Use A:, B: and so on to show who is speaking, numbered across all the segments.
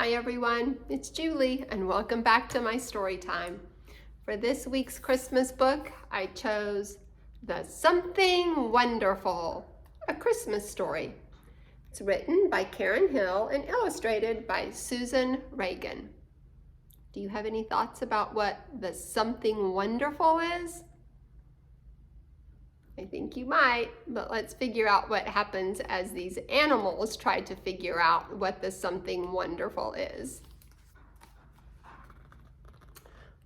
A: Hi everyone, it's Julie and welcome back to my story time. For this week's Christmas book, I chose The Something Wonderful, a Christmas story. It's written by Karen Hill and illustrated by Susan Reagan. Do you have any thoughts about what the something wonderful is? I think you might, but let's figure out what happens as these animals try to figure out what the something wonderful is.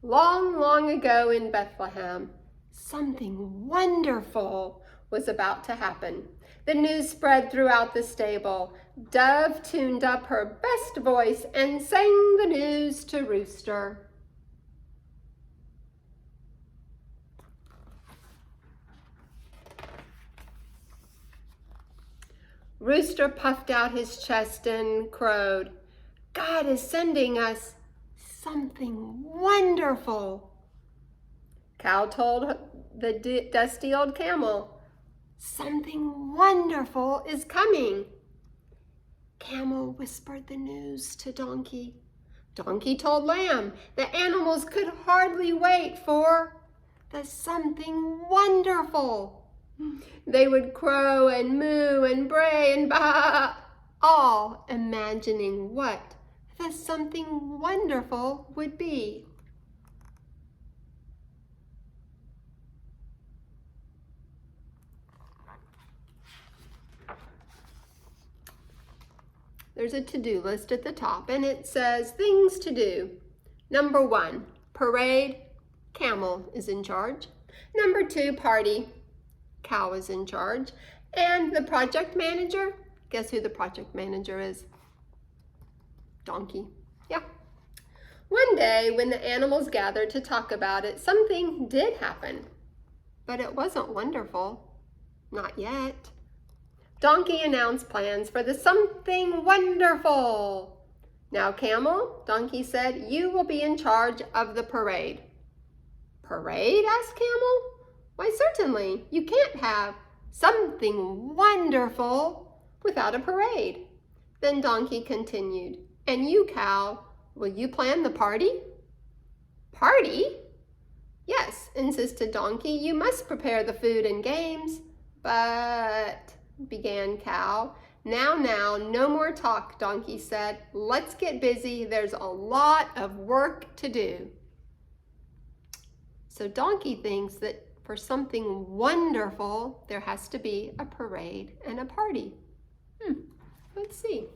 A: Long, long ago in Bethlehem, something wonderful was about to happen. The news spread throughout the stable. Dove tuned up her best voice and sang the news to Rooster. Rooster puffed out his chest and crowed, "God is sending us something wonderful." Cow told the dusty old camel, "Something wonderful is coming." Camel whispered the news to Donkey. Donkey told Lamb. The animals could hardly wait for the something wonderful. They would crow and moo and bray and baa, all imagining what the something wonderful would be. There's a to-do list at the top, and it says things to do. Number 1, parade, Camel is in charge. Number 2, party, Cow is in charge. And the project manager, guess who the project manager is? Donkey. Yeah. One day when the animals gathered to talk about it, something did happen, but it wasn't wonderful. Not yet. Donkey announced plans for the something wonderful. "Now, Camel," Donkey said, "you will be in charge of the parade." "Parade?" asked Camel. "Why, certainly. You can't have something wonderful without a parade." Then Donkey continued, "And you, Cow, will you plan the party?" "Party?" "Yes," insisted Donkey. "You must prepare the food and games." "But," began Cow. Now, no more talk," Donkey said. "Let's get busy. There's a lot of work to do." So Donkey thinks that for something wonderful, there has to be a parade and a party. Let's see.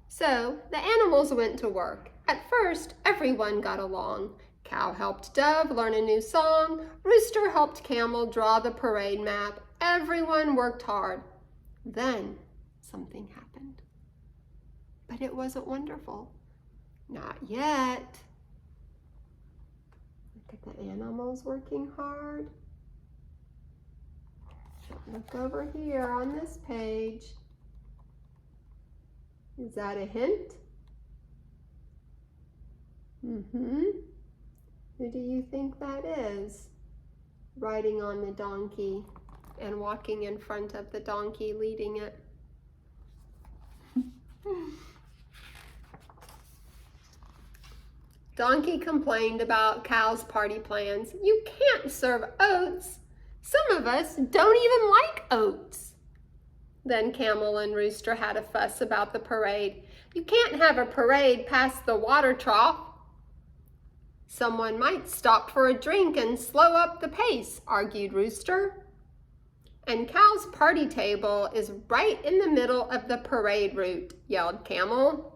A: So the animals went to work. At first, everyone got along. Cow helped Dove learn a new song. Rooster helped Camel draw the parade map. Everyone worked hard. Then something happened. But it wasn't wonderful. Not yet. Look at the animals working hard. Look over here on this page. Is that a hint? Who do you think that is? Riding on the donkey and walking in front of the donkey leading it. Donkey complained about Cow's party plans. "You can't serve oats. Some of us don't even like oats." Then Camel and Rooster had a fuss about the parade. "You can't have a parade past the water trough. Someone might stop for a drink and slow up the pace," argued Rooster. "And Cow's party table is right in the middle of the parade route," yelled Camel.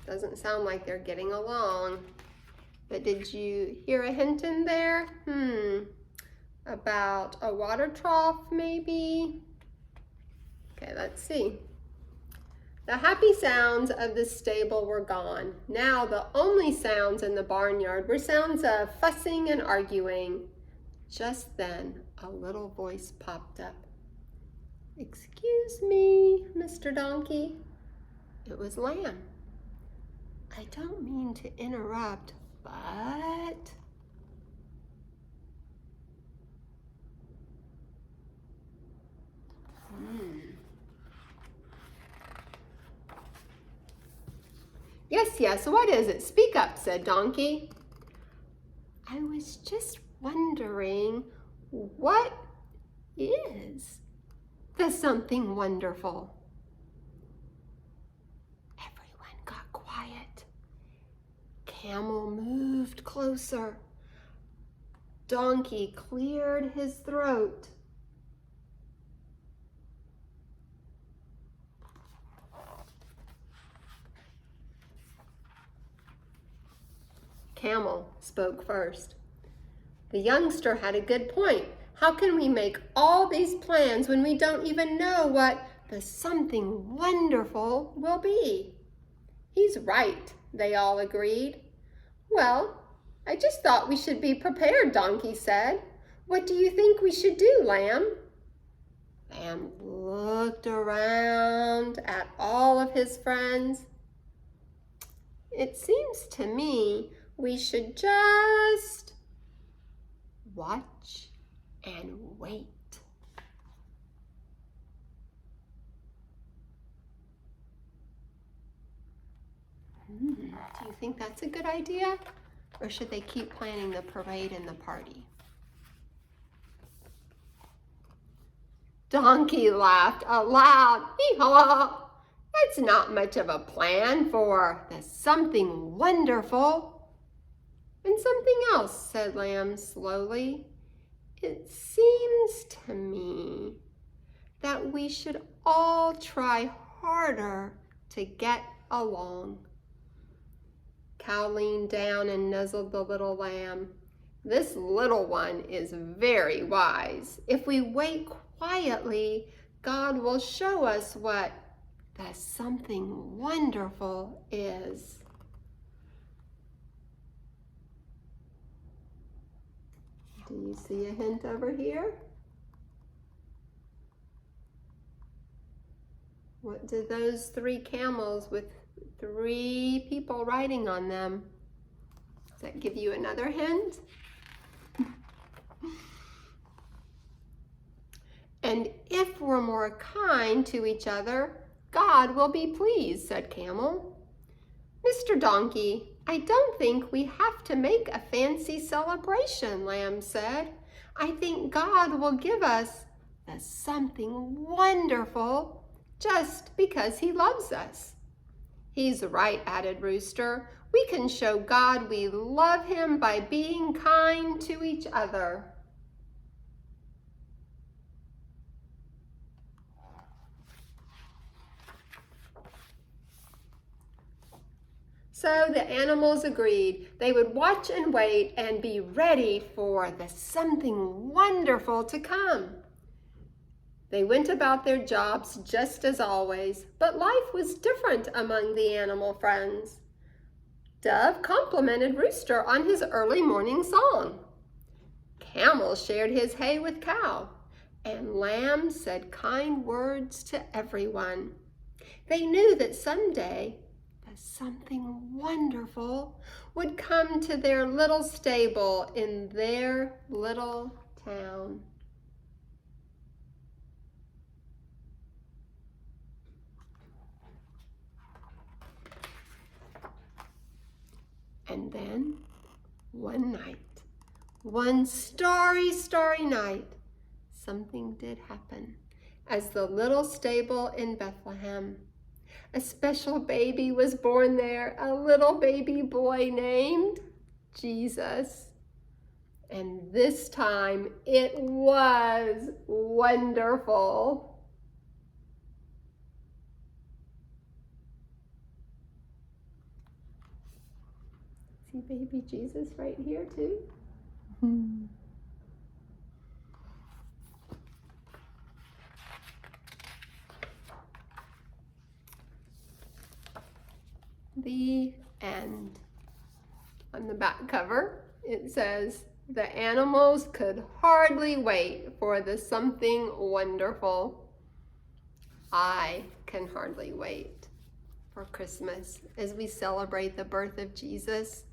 A: Doesn't sound like they're getting along. But did you hear a hint in there? About a water trough, maybe? Okay, let's see. The happy sounds of the stable were gone. Now the only sounds in the barnyard were sounds of fussing and arguing. Just then, a little voice popped up. "Excuse me, Mr. Donkey." It was Lamb. "I don't mean to interrupt, but..." Yes, what is it? Speak up, said Donkey. I was just wondering, what is the something wonderful? Everyone got quiet. Camel moved closer. Donkey cleared his throat. Camel spoke first. The youngster had a good point. How can we make all these plans when we don't even know what the something wonderful will be? He's right, they all agreed. Well, I just thought we should be prepared, Donkey said. What do you think we should do, Lamb? Lamb looked around at all of his friends. It seems to me we should just watch and wait. Do you think that's a good idea? Or should they keep planning the parade and the party? Donkey laughed aloud. Hee-haw! That's not much of a plan for the something wonderful. And something else, said Lamb slowly. It seems to me that we should all try harder to get along. Cow leaned down and nuzzled the little lamb. This little one is very wise. If we wait quietly, God will show us what the something wonderful is. Do you see a hint over here? What do those 3 camels with 3 people riding on them? Does that give you another hint? And if we're more kind to each other, God will be pleased, said Camel. Mr. Donkey, I don't think we have to make a fancy celebration, Lamb said. I think God will give us the something wonderful just because he loves us. He's right, added Rooster. We can show God we love him by being kind to each other. So the animals agreed they would watch and wait and be ready for the something wonderful to come. They went about their jobs just as always, but life was different among the animal friends. Dove complimented Rooster on his early morning song. Camel shared his hay with Cow, and Lamb said kind words to everyone. They knew that someday something wonderful would come to their little stable in their little town. And then one night, one starry night, something did happen. As the little stable in Bethlehem, a special baby was born there, a little baby boy named Jesus. And this time it was wonderful. See baby Jesus right here too? The end. On the back cover, it says, the animals could hardly wait for the something wonderful. I can hardly wait for Christmas as we celebrate the birth of Jesus.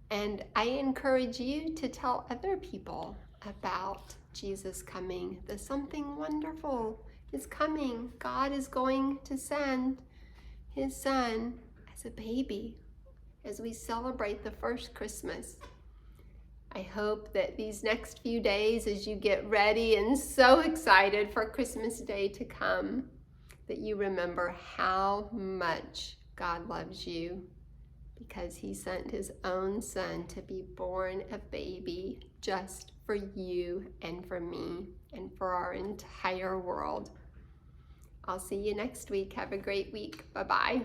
A: And I encourage you to tell other people about Jesus coming. The something wonderful is coming. God is going to send his son as as a baby as we celebrate the first Christmas. I hope that these next few days, as you get ready and so excited for Christmas Day to come, that you remember how much God loves you, because he sent his own son to be born a baby just for you and for me and for our entire world. I'll see you next week. Have a great week. Bye-bye.